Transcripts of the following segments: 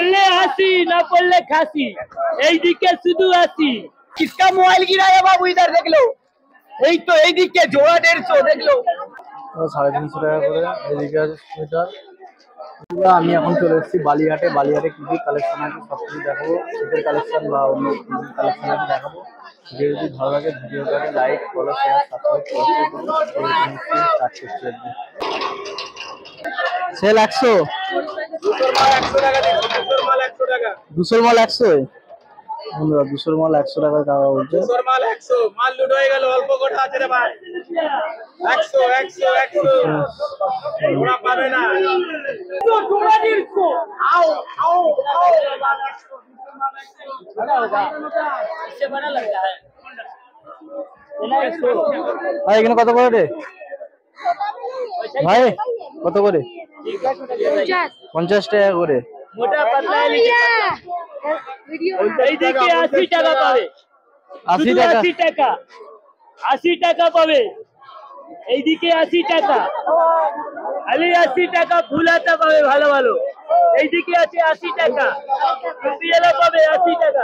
পড়লে হাসি না পড়লে খাসি, এইদিকে শুধু হাসি। किसका मोबाइल गिरा है बाबू इधर देख लो। এই তো এইদিকে জোড়া 150 দেখলো 350 টাকা করে। এদিকে আছে সোয়েটার। আমি এখন চলে এসেছি বালিঘাটে। বালিঘাটে কি কি কালেকশন আছে সব কিছু দেখাবো। শীতের কালেকশন বা অন্য কালেকশন আছে দেখাবো। যদি ভালো লাগে ভিডিওটাকে লাইক ফলো শেয়ার সাবস্ক্রাইব করতে সেল 100 200 মাল 100 বন্ধুরা 200 মাল 100 টাকা টাকা বলছে। 200 মাল 100 মাল লুট হয়ে গেল অল্প কটা আছে রে ভাই 100 ওরা পাবে না তো তোমরা দিছো आओ बड़ा होगा इससे बड़ा लगता है ভাই এখানে কত করে রে ভাই কত করে 50 টাকা করে মোটা পাতলা এইদিকে 80 টাকা পাবে 80 টাকা 80 টাকা পাবে এইদিকে 80 টাকা খালি 80 টাকা ফুলাতে পাবে ভালো ভালো এইদিকে আছে 80 টাকা রুপিয়ালা পাবে 80 টাকা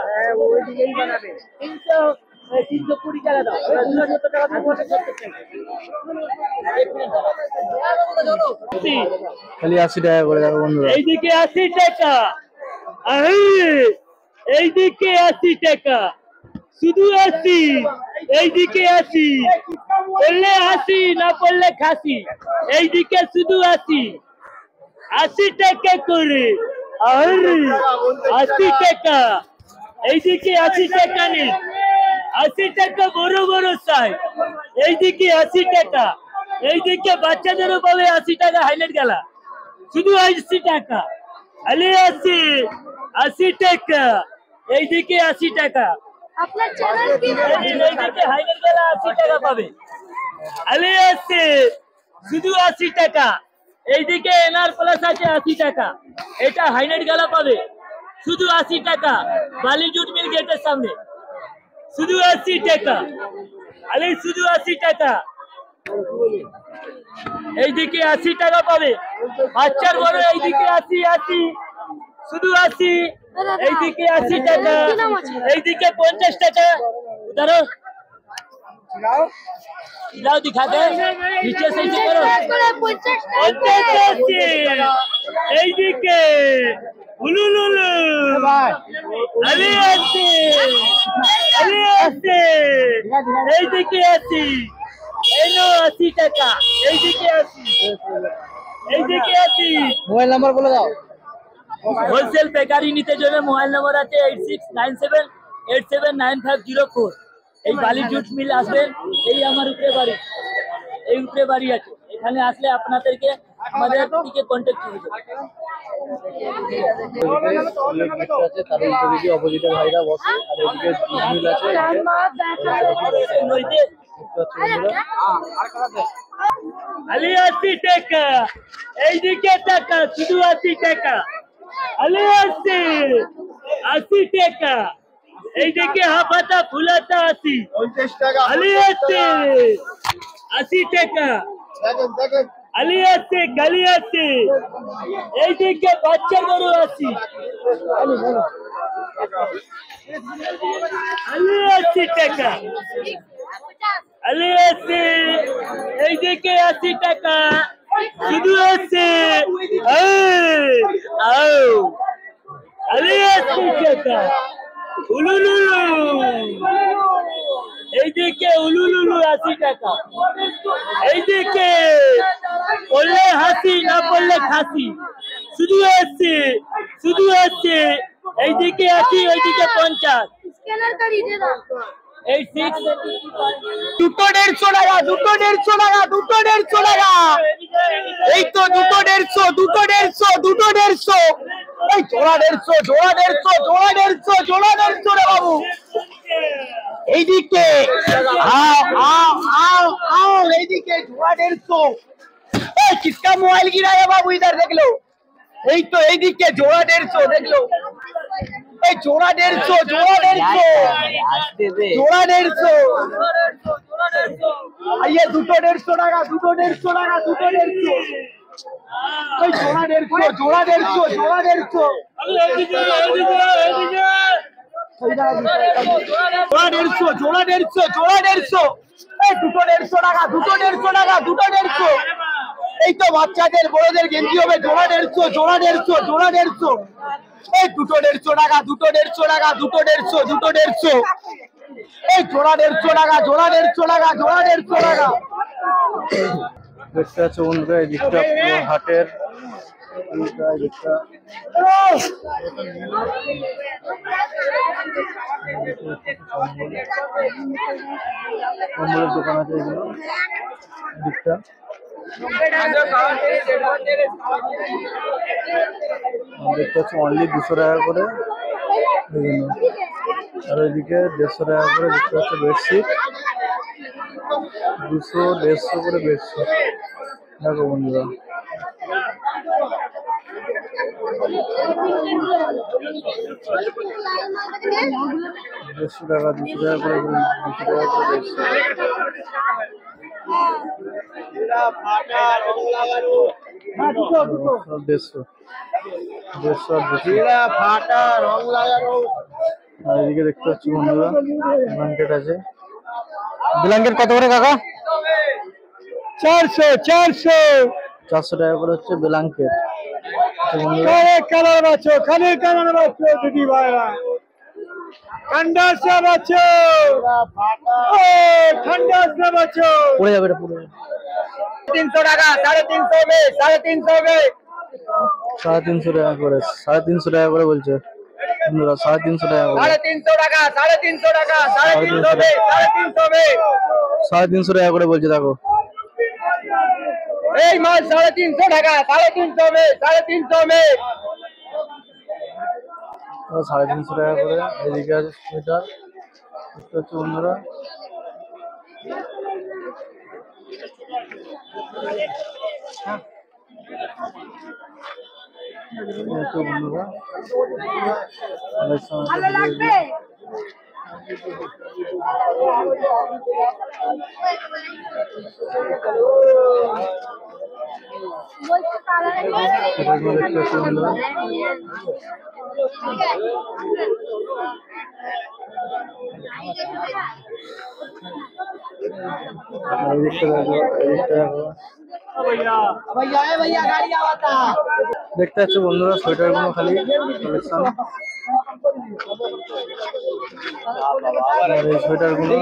ওইদিকেই বানাবে 320 টাকা দাও 270 টাকা দাও 70 টাকা খালি 80 টাকা করে দেখো বন্ধুরা। এইদিকে 80 টাকা এইদিকে 80 টাকা শুধু 80 এইদিকে 80 পড়লে হাসি না পড়লে খাসি এইদিকে শুধু 80 টাকা করে 80 টাকা এইদিকে 80 টাকা নেই 80 টাকা বড় বড় সাইজ এইদিকে 80 টাকা এইদিকে বাচ্চাদেরও পাবে 80 টাকা হাইলাইট গেলা শুধু 80 টাকা আলে 80 টাকা এইদিকে 80 টাকা আপনার চ্যানেল কি এইদিকে হাইলাইট গেলা 80 টাকা পাবে আলে শুধু 80 টাকা এইদিকে এনআর প্লাস আছে 80 টাকা এটা হাইলাইট গেলা পাবে শুধু 80 টাকা বালি জুট মিল গেটের সামনে শুধু 80 টাকা আলে শুধু 80 টাকা এইদিকে 80 টাকা পাবে বাচ্চার বড় এইদিকে 80 শুধু 80 এইদিকে 80 টাকা এইদিকে 50 টাকা ধরো लाओ दिखा दे नीचे से नीचे करो 50 এইদিকে উলুলুলু আলে এইদিকে 80 এনো 80 টাকা এইদিকে 80 মোবাইল নাম্বার বলে দাও। হোলসেল বেকারি নিতে জন্য মোবাইল নাম্বার আছে 8697879504 এই বালি জুট মিল আসবেন এই আমার উপরে বাড়ি এই উপরে বাড়ি আছে এখানে আসলে আপনাদেরকে আমাদের থেকে কন্টাক্ট করবে আছে তার এদিকে অপোজিটে ভাইরা বসে আর এদিকে জুট মিল আছে আলি 80 টাকা এইদিকে টাকা শুধু 80 টাকা আলি 80 টাকা এইদিকে হাফাতা ফুলাতা 80 50 টাকা আলি 80 টাকা আলি 80 গালি 80 এইদিকে বাচ্চা বড় 80 আলি 80 টাকা আলি 80 এইদিকে 80 টাকা শুধু 80 আলি 80 টাকা উলুলুলু এইদিকে উলুলুলু 80 টাকা এইদিকে পড়লে হাসি না পড়লে খাসি শুধু 80 এইদিকে 80 ওইদিকে 50 স্ক্যানার কারি দে দাও 86 দুটো 150 টাকা দুটো 150 টাকা দুটো 150 টাকা এই তো দুটো 150 এই জোড়া 150 রে বাবু এইদিকে आओ এইদিকে জোড়া 150 এই किसका मोबाइल गिरा है बाबू इधर देख लो এই তো এইদিকে জোড়া 150 দেখ लो এই জোড়া 150 জোড়া 150 আইয়ে দুটো 150 টাকা দুটো 150 ওই জোড়া 150, জোড়া 150, জোড়া 150, জোড়া 150, জোড়া 150, জোড়া 150, এই দুটো 150 টাকা, দুটো 150 টাকা, দুটো 150। এই তো বাচ্চাদের বড়দের গেঞ্জি হবে জোড়া 150, জোড়া 150, জোড়া 150, এই দুটো 150 টাকা, দুটো 150 টাকা, দুটো 150, দুটো 150, এই জোড়া 150 টাকা, জোড়া 150 টাকা, জোড়া 150 টাকা। দেখতে পাচ্ছ বন্ধুরা এই দিকটা পুরো হাটের এই দিকটা কম্বলের দোকান আছে এগুলো দিকটা দেখতে পাচ্ছ অনলি 200 টাকা করে আর ওইদিকে 150 টাকা করে দেখতে পাচ্ছ বেডশিট 200-150 করে বেডশিট দেখো বন্ধুরা 150 টাকা 200 টাকা করে 200 টাকা করে বেডশিট 150 ফাটা রং লাগানো। আর এদিকে দেখতে পাচ্ছি বন্ধুরা ব্ল্যাঙ্কেট আছে ব্ল্যাঙ্কেট কত করে কাকা 400, 400, 400 টাকা করে হচ্ছে ব্ল্যাঙ্কেট কালার বাচ্চো, খালি কালার বাচ্চো দিদি ভাইরা, ঠান্ডা সে বাচ্চো, ঠান্ডা সে বাচ্চো, পড়ে যাবে এটা পড়ে যাবে 300 টাকা, 350 হবে, 350 হবে, 350 টাকা করে 350 টাকা করে বলছে বন্ধুরা 350 টাকা করে 350 টাকা, 350 টাকা, 350 হবে, 350 হবে, 350 টাকা করে বলছে দেখো এই মাল 350 টাকা, 350 হবে, 350 হবে, 350 টাকা করে এদিকে আছে সোয়েটার দেখতে পাচ্ছ বন্ধুরা বন্ধুরা ভালো লাগবে বলছি কালার দেখতে পাচ্ছ বন্ধুরা দেখতে পাচ্ছ বন্ধুরা সোয়েটার গুলো খালি কালেকশন এই সোয়েটার গুলো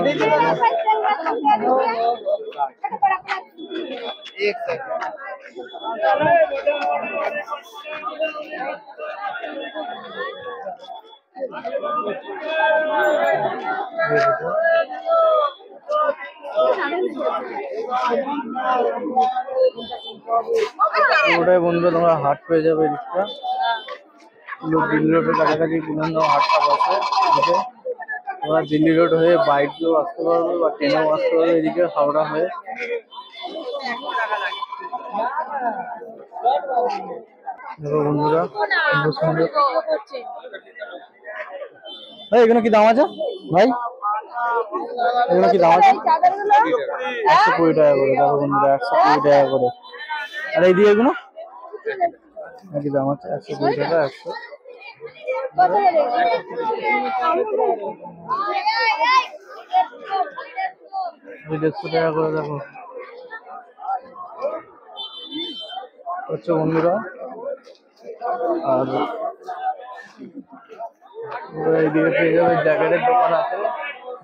ওটাই বন্ধুরা তোমরা হাট পেয়ে যাবে এদিকটা দিল্লি রোডের কাছাকাছি বিভিন্ন হাটটা বসে এদিকে তোমরা দিল্লি রোড হয়ে বাইক দিয়েও আসতে পারবে বা ট্রেনেও আসতে পারবে এদিকে হাওড়া হয়ে দেখো বন্ধুরা সুন্দর সুন্দর ভাই এখানে কি দাম আছে ভাই এখানে কি দাম আছে 120 টাকা করে দেখো বন্ধুরা 120 টাকা করে আর এই দিয়ে এগুলো কি দাম আছে 120 টাকা 150 টাকা করে দেখো হচ্ছে বন্ধুরা আর এইদিকে পেয়ে যাবে জ্যাকেটের দোকান আছে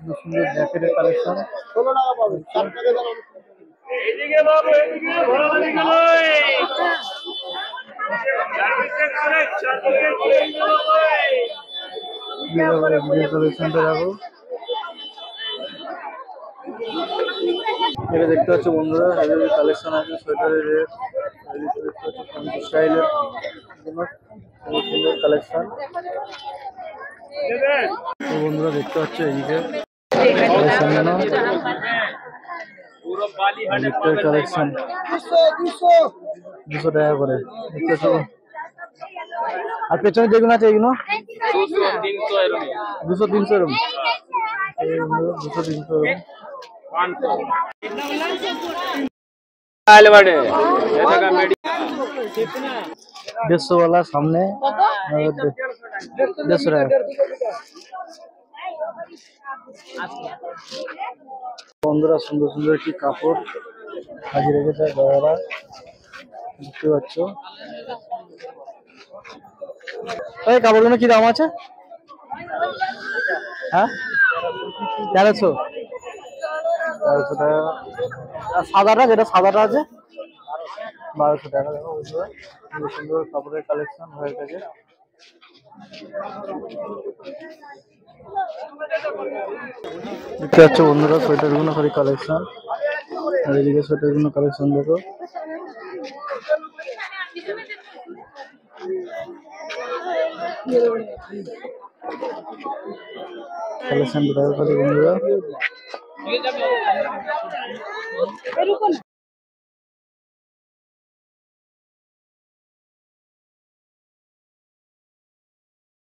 সুন্দর সুন্দর জ্যাকেটের কালেকশন কালেকশনটা রাখো এটা দেখতে পাচ্ছ বন্ধুরা হেভি কালেকশন আছে সোয়েটারের রেট স্টাইলের সুন্দর কালেকশন বন্ধুরা দেখতে পাচ্ছ এইদিকে কালেকশন 200 টাকা করে দেখতে পাচ্ছ আর পেছনে যেগুলো আছে এইগুলো 200-300 এরকম 200-300 এরকম দেড়শো वाला সামনে 150 টাকা। বন্ধুরা সুন্দর সুন্দর কি কাপড় সাজিয়ে রেখেছে দাদারা, দেখতে পাচ্ছ। এই কাপড়গুলো কি দাম আছে? হ্যাঁ 1300 টাকা। আর সাদাটা, যেটা সাদাটা আছে 1200 টাকা। দেখো বন্ধুরা সুন্দর সুন্দর কাপড়ের কালেকশন হয়ে গেছে। দেখতে পাচ্ছ বন্ধুরা সোয়েটার গুলো খালি কালেকশন, আর এদিকে সোয়েটার গুলো কালেকশন দেখো। কালেকশন দেখো খালি বন্ধুরা।